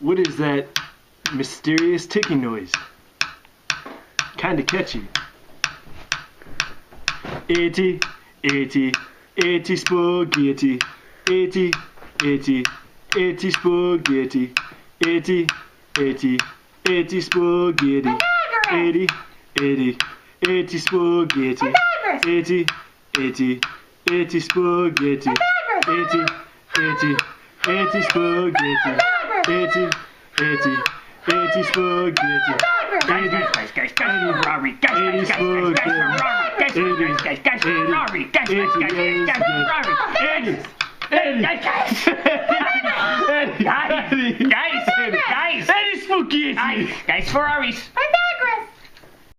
What is that mysterious ticking noise? Kinda catchy. 80, 80, 80 spaghetti. 80, 80, 80 spaghetti. 80, 80, 80 spaghetti. 80, 80, 80 spaghetti. 80, 80, 80 spaghetti. 80, 80, 80 spaghetti. 80, 80, 80 spaghetti. 80, Guys, Ferraris.